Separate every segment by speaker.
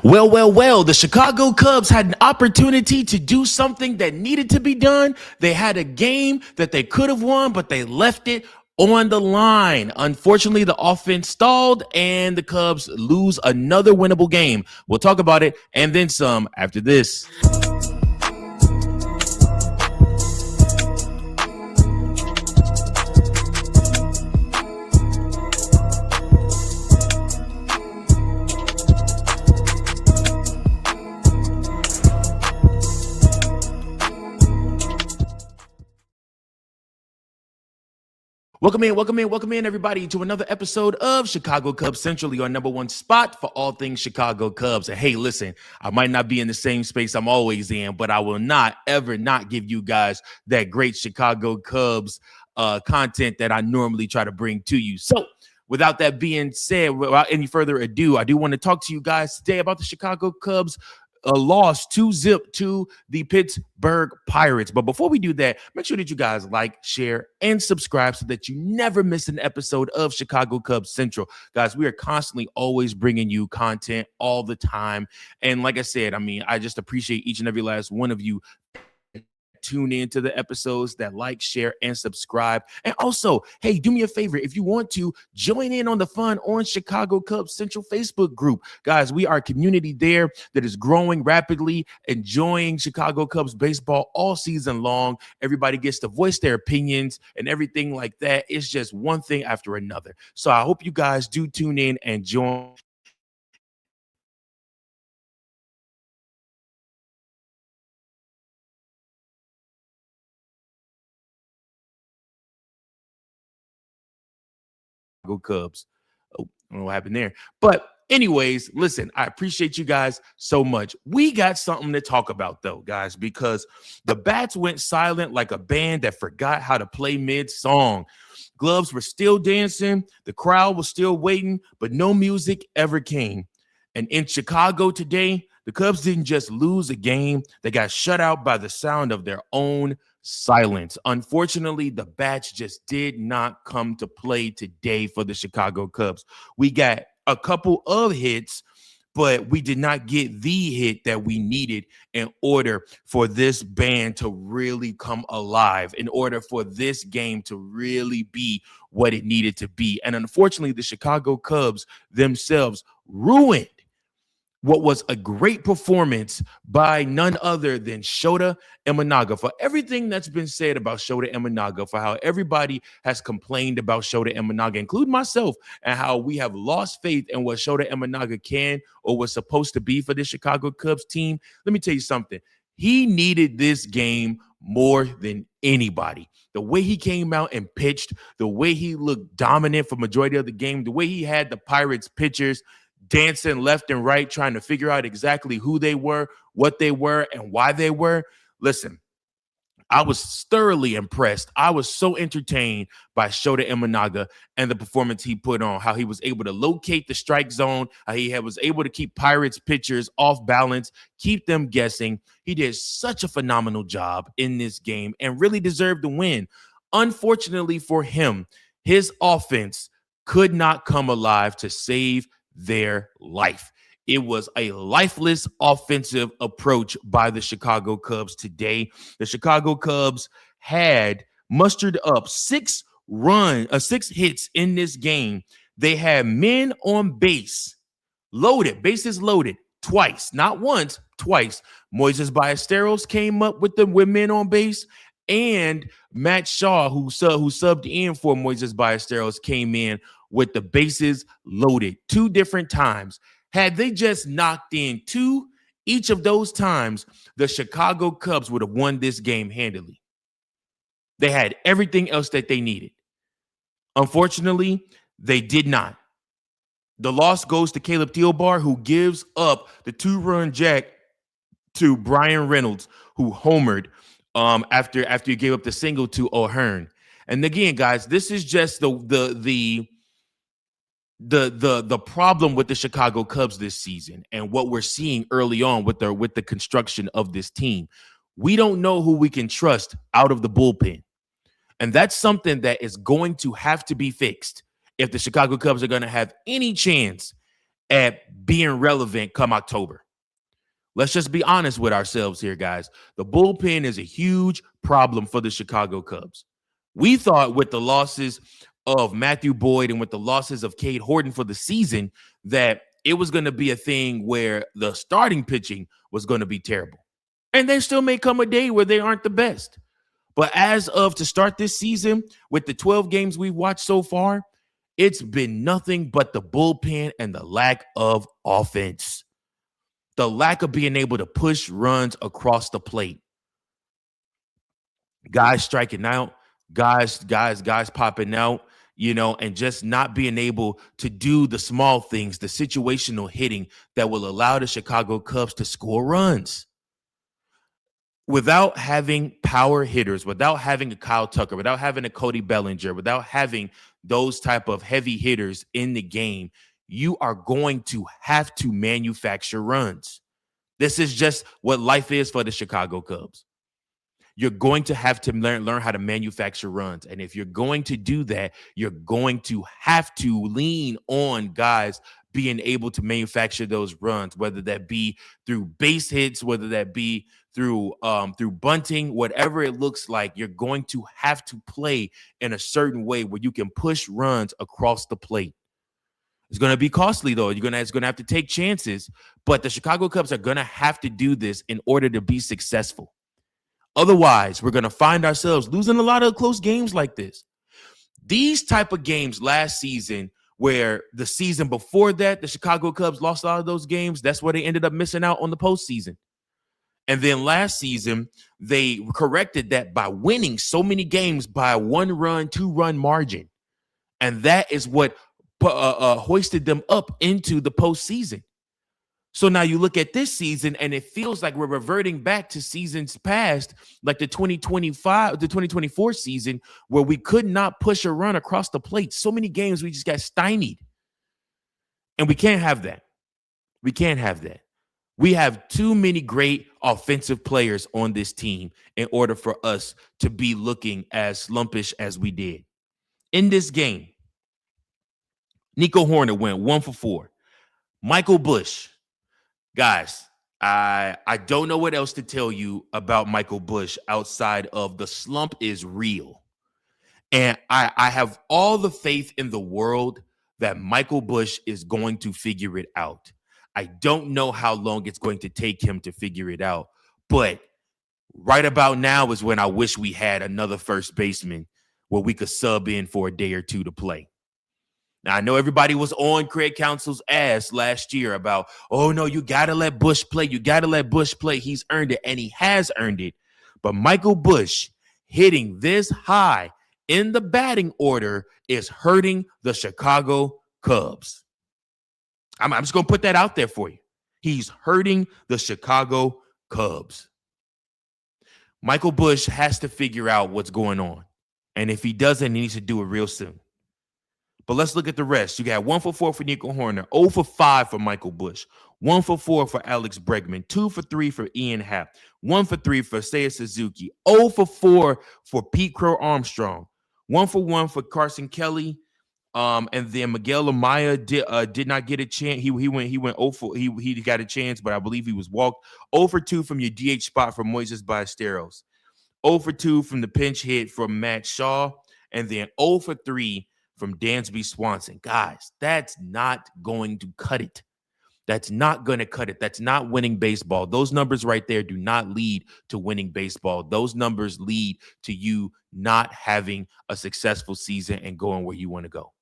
Speaker 1: Well, the Chicago Cubs had an opportunity to do something that needed to be done. They had a game that they could have won, but they left it on the line. Unfortunately, the offense stalled and the Cubs lose another winnable game. We'll talk about it and then some after this. Welcome in, everybody, to another episode of Chicago Cubs Central, your number one spot for all things Chicago Cubs. And hey, listen, I might not be in the same space I'm always in, but I will not ever not give you guys that great Chicago Cubs content that I normally try to bring to you. So, without that being said, without any further ado, I do want to talk to you guys today about the Chicago Cubs loss 2-0 to the Pittsburgh Pirates. But before we do that, make sure that you guys like, share, and subscribe so that you never miss an episode of Chicago Cubs Central. Guys, we are constantly always bringing you content all the time. And like I said, I just appreciate each and every last one of you tune in to the episodes, that like, share, and subscribe. And also, hey, do me a favor. If you want to, join in on the fun on Chicago Cubs Central Facebook group. Guys, we are a community there that is growing rapidly, enjoying Chicago Cubs baseball all season long. Everybody gets to voice their opinions and everything like that. It's just one thing after another. So I hope you guys do tune in and join. Cubs. Oh, I don't know what happened there. But anyways, listen, I appreciate you guys so much. We got something to talk about, though, guys, because the bats went silent like a band that forgot how to play mid-song. Gloves were still dancing. The crowd was still waiting, but no music ever came. And in Chicago today, the Cubs didn't just lose a game. They got shut out by the sound of their own silence. Unfortunately, the bats just did not come to play today for the Chicago Cubs. We got a couple of hits, but we did not get the hit that we needed in order for this band to really come alive, in order for this game to really be what it needed to be. And unfortunately, the Chicago Cubs themselves ruined what was a great performance by none other than Shota Imanaga. For everything that's been said about Shota Imanaga, for how everybody has complained about Shota Imanaga, including myself, and how we have lost faith in what Shota Imanaga can or was supposed to be for the Chicago Cubs team, let me tell you something. He needed this game more than anybody. The way he came out and pitched, the way he looked dominant for majority of the game, the way he had the Pirates pitchers dancing left and right, trying to figure out exactly who they were, what they were, and why they were. Listen, I was thoroughly impressed. I was so entertained by Shota Imanaga and the performance he put on, how he was able to locate the strike zone, how he was able to keep Pirates pitchers off balance, keep them guessing. He did such a phenomenal job in this game and really deserved the win. Unfortunately for him, his offense could not come alive to save their life. It was a lifeless offensive approach by the Chicago Cubs today. The Chicago Cubs had mustered up six hits in this game. They had men on base, bases loaded twice, not once, twice. Moises Ballesteros came up with men on base, and Matt Shaw, who subbed in for Moises Ballesteros, came in with the bases loaded 2 different times. Had they just knocked in 2 each of those times, the Chicago Cubs would have won this game handily. They had everything else that they needed. Unfortunately, they did not. The loss goes to Caleb Thielbar, who gives up the 2-run jack to Brian Reynolds, who homered after he gave up the single to O'Hearn. And again, guys, this is just the problem with the Chicago Cubs this season and what we're seeing early on with the construction of this team. We don't know who we can trust out of the bullpen. And that's something that is going to have to be fixed if the Chicago Cubs are going to have any chance at being relevant come October. Let's just be honest with ourselves here, guys. The bullpen is a huge problem for the Chicago Cubs. We thought with the losses of Matthew Boyd and with the losses of Cade Horton for the season that it was going to be a thing where the starting pitching was going to be terrible. And there still may come a day where they aren't the best. But as of to start this season, with the 12 games we've watched so far, it's been nothing but the bullpen and the lack of offense. The lack of being able to push runs across the plate. Guys striking out, guys popping out, and just not being able to do the small things, the situational hitting that will allow the Chicago Cubs to score runs. Without having power hitters, without having a Kyle Tucker, without having a Cody Bellinger, without having those type of heavy hitters in the game, you are going to have to manufacture runs. This is just what life is for the Chicago Cubs. You're going to have to learn how to manufacture runs. And if you're going to do that, you're going to have to lean on guys being able to manufacture those runs, whether that be through base hits, whether that be through bunting, whatever it looks like. You're going to have to play in a certain way where you can push runs across the plate. It's going to be costly, though. It's going to have to take chances, but the Chicago Cubs are going to have to do this in order to be successful. Otherwise, we're going to find ourselves losing a lot of close games like this. These type of games last season, where the season before that, the Chicago Cubs lost a lot of those games. That's where they ended up missing out on the postseason. And then last season, they corrected that by winning so many games by a 1-run, 2-run margin. And that is what hoisted them up into the postseason. So now you look at this season and it feels like we're reverting back to seasons past, like the 2024 season, where we could not push a run across the plate. So many games we just got stymied. And we can't have that. We can't have that. We have too many great offensive players on this team in order for us to be looking as slumpish as we did. In this game, Nico Horner went 1 for 4. Michael Busch. Guys, I don't know what else to tell you about Michael Busch outside of the slump is real. And I have all the faith in the world that Michael Busch is going to figure it out. I don't know how long it's going to take him to figure it out. But right about now is when I wish we had another first baseman where we could sub in for a day or two to play. Now, I know everybody was on Craig Counsell's ass last year about, oh, no, you got to let Busch play. You got to let Busch play. He's earned it, and he has earned it. But Michael Busch hitting this high in the batting order is hurting the Chicago Cubs. I'm just going to put that out there for you. He's hurting the Chicago Cubs. Michael Busch has to figure out what's going on. And if he doesn't, he needs to do it real soon. But let's look at the rest. You got 1 for 4 for Nico Horner, 0 for 5 for Michael Busch, 1 for 4 for Alex Bregman, 2 for 3 for Ian Happ, 1 for 3 for Seiya Suzuki, 0 for 4 for Pete Crow Armstrong, 1 for 1 for Carson Kelly, and then Miguel Amaya did not get a chance. He went 0 for he got a chance, but I believe he was walked. 0 for 2 from your DH spot from Moises Ballesteros, 0 for 2 from the pinch hit from Matt Shaw, and then 0 for 3 from Dansby Swanson. Guys, that's not going to cut it. That's not going to cut it. That's not winning baseball. Those numbers right there do not lead to winning baseball. Those numbers lead to you not having a successful season and going where you want to go.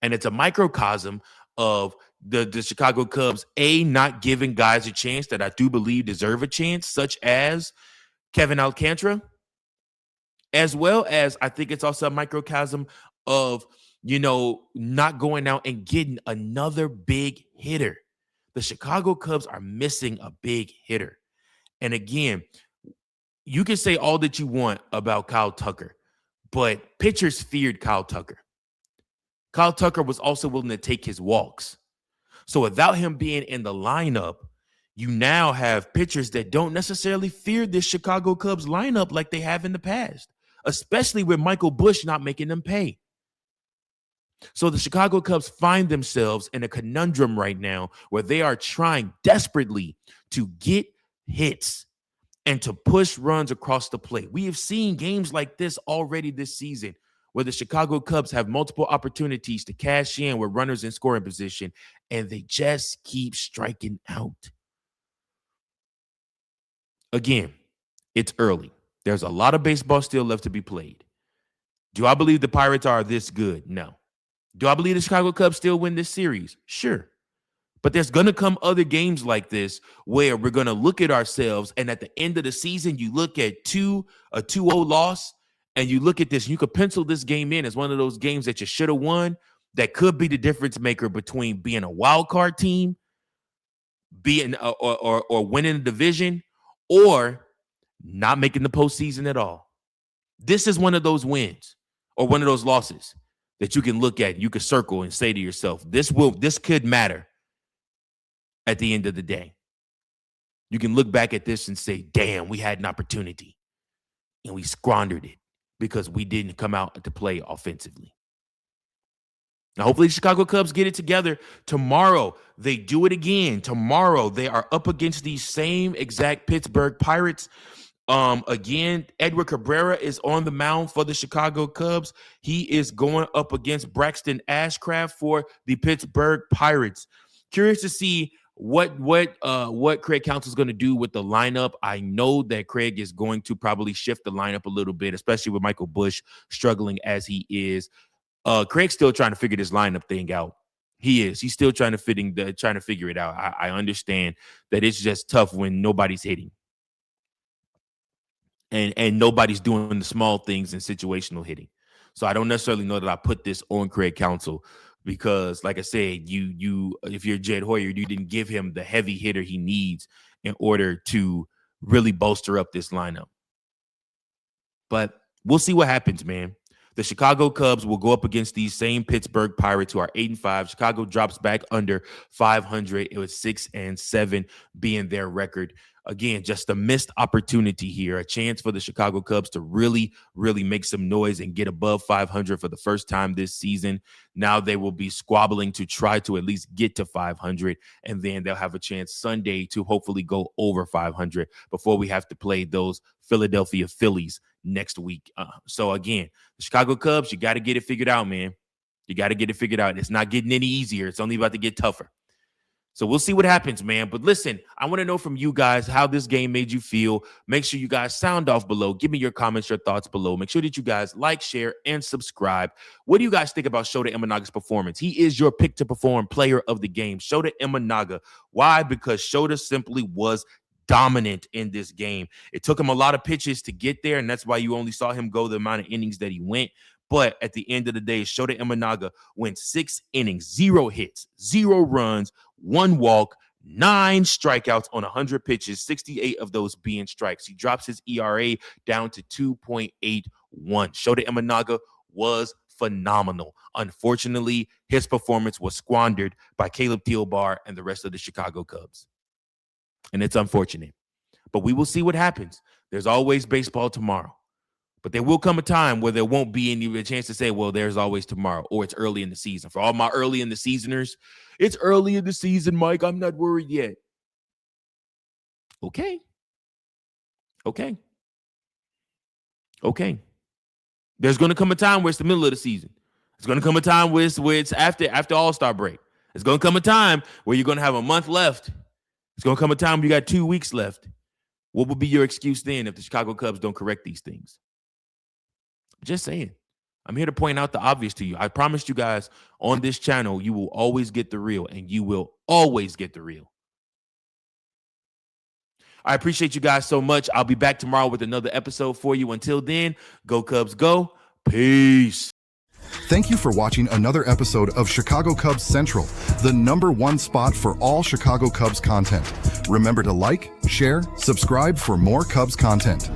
Speaker 1: And it's a microcosm of the Chicago Cubs, not giving guys a chance that I do believe deserve a chance, such as Kevin Alcantara, as well as I think it's also a microcosm of, not going out and getting another big hitter. The Chicago Cubs are missing a big hitter. And again, you can say all that you want about Kyle Tucker, but pitchers feared Kyle Tucker. Kyle Tucker was also willing to take his walks. So without him being in the lineup, you now have pitchers that don't necessarily fear this Chicago Cubs lineup like they have in the past, especially with Michael Busch not making them pay. So the Chicago Cubs find themselves in a conundrum right now where they are trying desperately to get hits and to push runs across the plate. We have seen games like this already this season where the Chicago Cubs have multiple opportunities to cash in with runners in scoring position, and they just keep striking out. Again, it's early. There's a lot of baseball still left to be played. Do I believe the Pirates are this good? No. Do I believe the Chicago Cubs still win this series? Sure. But there's going to come other games like this where we're going to look at ourselves, and at the end of the season, you look at a 2-0 loss, and you look at this, you could pencil this game in as one of those games that you should have won that could be the difference maker between being a wild card team, being or winning the division, or not making the postseason at all. This is one of those wins or one of those losses that you can look at, you can circle and say to yourself, this could matter at the end of the day. You can look back at this and say, damn, we had an opportunity and we squandered it because we didn't come out to play offensively. Now, hopefully the Chicago Cubs get it together. Tomorrow, they do it again. Tomorrow, they are up against these same exact Pittsburgh Pirates. Again, Edward Cabrera is on the mound for the Chicago Cubs. He is going up against Braxton Ashcraft for the Pittsburgh Pirates. Curious to see what Craig Counsell is going to do with the lineup. I know that Craig is going to probably shift the lineup a little bit, especially with Michael Busch struggling as he is. Craig's still trying to figure this lineup thing out. He is. He's still trying to figure it out. I understand that it's just tough when nobody's hitting. And nobody's doing the small things in situational hitting. So I don't necessarily know that I put this on Craig Counsell because, like I said, you if you're Jed Hoyer, you didn't give him the heavy hitter he needs in order to really bolster up this lineup. But we'll see what happens, man. The Chicago Cubs will go up against these same Pittsburgh Pirates who are 8-5. Chicago drops back under 500. It was 6-7 being their record. Again, just a missed opportunity here, a chance for the Chicago Cubs to really, really make some noise and get above 500 for the first time this season. Now they will be squabbling to try to at least get to 500, and then they'll have a chance Sunday to hopefully go over 500 before we have to play those Philadelphia Phillies next week. So again, the Chicago Cubs, you got to get it figured out, man. You got to get it figured out. It's not getting any easier. It's only about to get tougher. So we'll see what happens, man. But listen, I want to know from you guys how this game made you feel. Make sure you guys sound off below. Give me your comments, your thoughts below. Make sure that you guys like, share, and subscribe. What do you guys think about Shota Imanaga's performance? He is your pick to perform player of the game, Shota Imanaga. Why? Because Shota simply was dominant in this game. It took him a lot of pitches to get there, and that's why you only saw him go the amount of innings that he went. But at the end of the day, Shota Imanaga went 6 innings, 0 hits, 0 runs, 1 walk, 9 strikeouts on 100 pitches, 68 of those being strikes. He drops his ERA down to 2.81. Shota Imanaga was phenomenal. Unfortunately, his performance was squandered by Caleb Thielbar and the rest of the Chicago Cubs. And it's unfortunate. But we will see what happens. There's always baseball tomorrow. But there will come a time where there won't be any chance to say, well, there's always tomorrow, or it's early in the season. For all my early in the seasoners, it's early in the season, Mike. I'm not worried yet. Okay. There's going to come a time where it's the middle of the season. It's going to come a time where it's after All-Star break. It's going to come a time where you're going to have a month left. It's going to come a time where you got 2 weeks left. What would be your excuse then if the Chicago Cubs don't correct these things? Just saying. I'm here to point out the obvious to you. I promised you guys on this channel, you will always get the real, and you will always get the real. I appreciate you guys so much. I'll be back tomorrow with another episode for you. Until then, go Cubs, go. Peace.
Speaker 2: Thank you for watching another episode of Chicago Cubs Central, the #1 spot for all Chicago Cubs content. Remember to like, share, subscribe for more Cubs content.